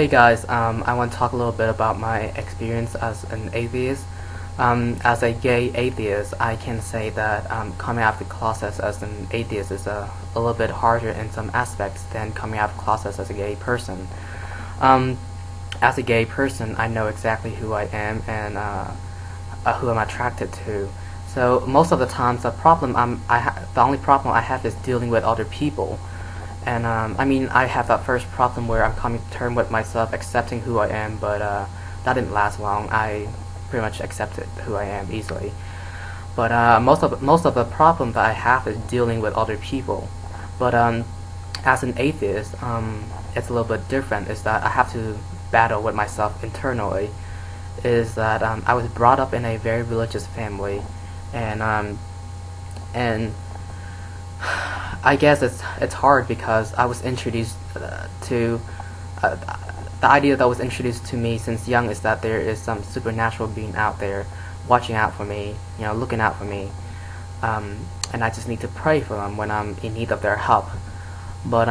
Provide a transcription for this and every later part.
Hey guys, I want to talk a little bit about my experience as an atheist. As a gay atheist, I can say that coming out of the closet as an atheist is a little bit harder in some aspects than coming out of the closet as a gay person. Um, as a gay person, I know exactly who I am and who I'm attracted to. So most of the times, the only problem I have is dealing with other people. And I mean, I have that first problem where I'm coming to terms with myself, accepting who I am, but that didn't last long. I pretty much accepted who I am easily. But most of the problem that I have is dealing with other people. But as an atheist, it's a little bit different. Is that I have to battle with myself internally. Is that I was brought up in a very religious family, and I guess it's hard because I was introduced to uh, the idea that was introduced to me since young is that there is some supernatural being out there watching out for me, looking out for me, and I just need to pray for them when I'm in need of their help. But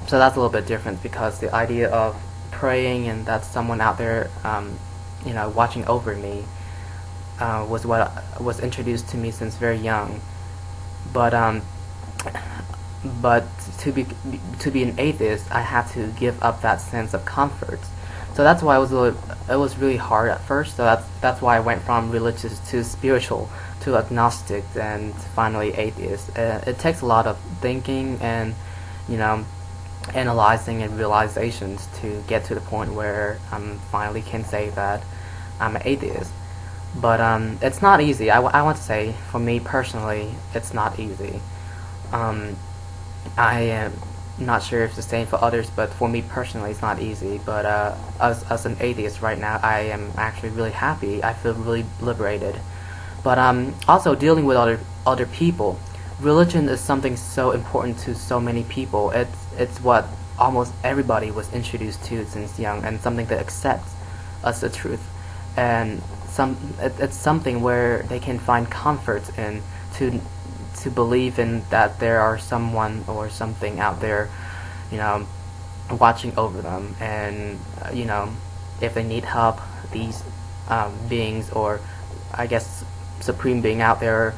so that's a little bit different because the idea of praying and that someone out there, watching over me, was what was introduced to me since very young. But but to be an atheist, I had to give up that sense of comfort. So that's why it was really hard at first. So that's why I went from religious to spiritual to agnostic and finally atheist. It takes a lot of thinking and analyzing and realizations to get to the point where I finally can say that I'm an atheist. But it's not easy. I want to say, for me personally, it's not easy. I am not sure if it's the same for others, but for me personally, it's not easy. But as an atheist right now, I am actually really happy. I feel really liberated. But also dealing with other people, religion is something so important to so many people. It's what almost everybody was introduced to since young, and something that accepts as the truth. And it's something where they can find comfort in to believe in that there are someone or something out there, watching over them, and if they need help, these beings, or I guess supreme being out there,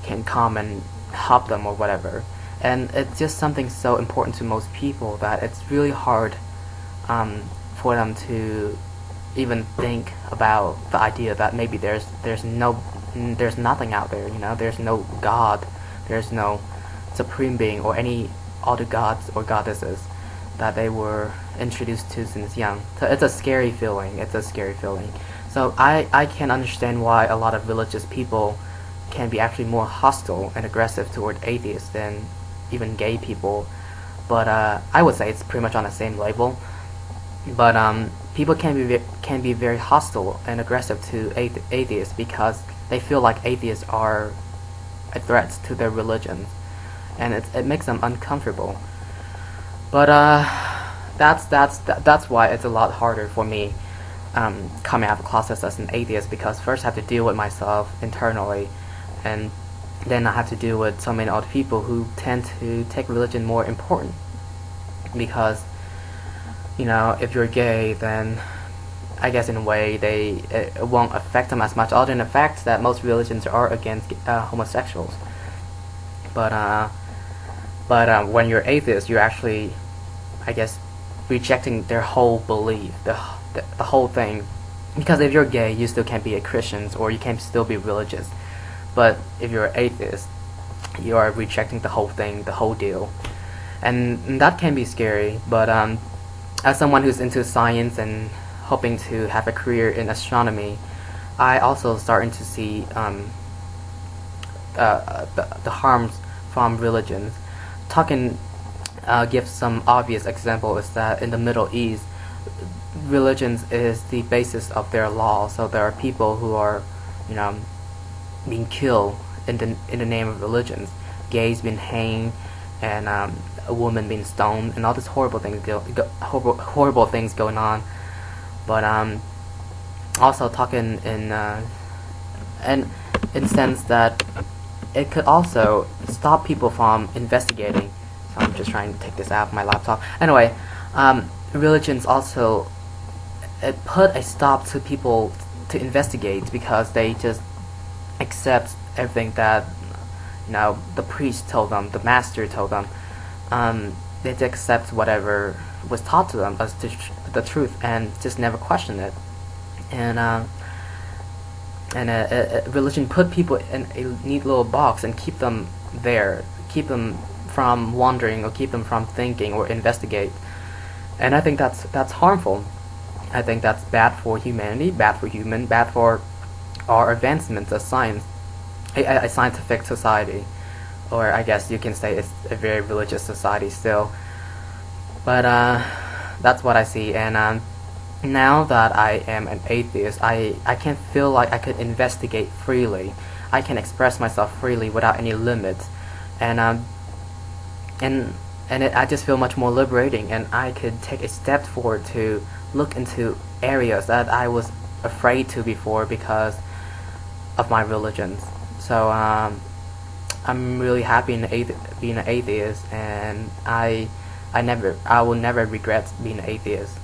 can come and help them or whatever. And it's just something so important to most people that it's really hard for them to even think about the idea that maybe there's nothing out there, there's no God, there's no supreme being or any other gods or goddesses that they were introduced to since young. So it's a scary feeling. So I can understand why a lot of religious people can be actually more hostile and aggressive toward atheists than even gay people. But I would say it's pretty much on the same level. But people can be very hostile and aggressive to atheists because they feel like atheists are a threat to their religion, and it makes them uncomfortable. But that's why it's a lot harder for me coming out of the closet as an atheist, because first I have to deal with myself internally, and then I have to deal with so many other people who tend to take religion more important because if you're gay, then I guess in a way it won't affect them as much, other than the fact that most religions are against homosexuals. But when you're atheist, you're actually, I guess, rejecting their whole belief, the whole thing. Because if you're gay, you still can't be a Christian, or you can still be religious. But if you're an atheist, you are rejecting the whole thing, the whole deal, and that can be scary. But as someone who's into science and hoping to have a career in astronomy, I also starting to see the harms from religions. Give some obvious example is that in the Middle East, religions is the basis of their law. So there are people who are, being killed in the name of religions. Gays being hanged, and a woman being stoned, and all these horrible things going on. But also talking in sense that it could also stop people from investigating. So I'm just trying to take this out of my laptop. Anyway, religions also, it put a stop to people to investigate, because they just accept everything that the priest told them, the master told them. They just accept whatever was taught to them as the truth, and just never question it. And religion put people in a neat little box and keep them there, keep them from wandering, or keep them from thinking or investigate. And I think that's harmful. I think that's bad for humanity, bad for bad for our advancements as science, a scientific society, or I guess you can say it's a very religious society still. But that's what I see. And now that I am an atheist, I can feel like I could investigate freely. I can express myself freely without any limits, and I just feel much more liberating, and I could take a step forward to look into areas that I was afraid to before because of my religions. So I'm really happy being an atheist, and I will never regret being an atheist.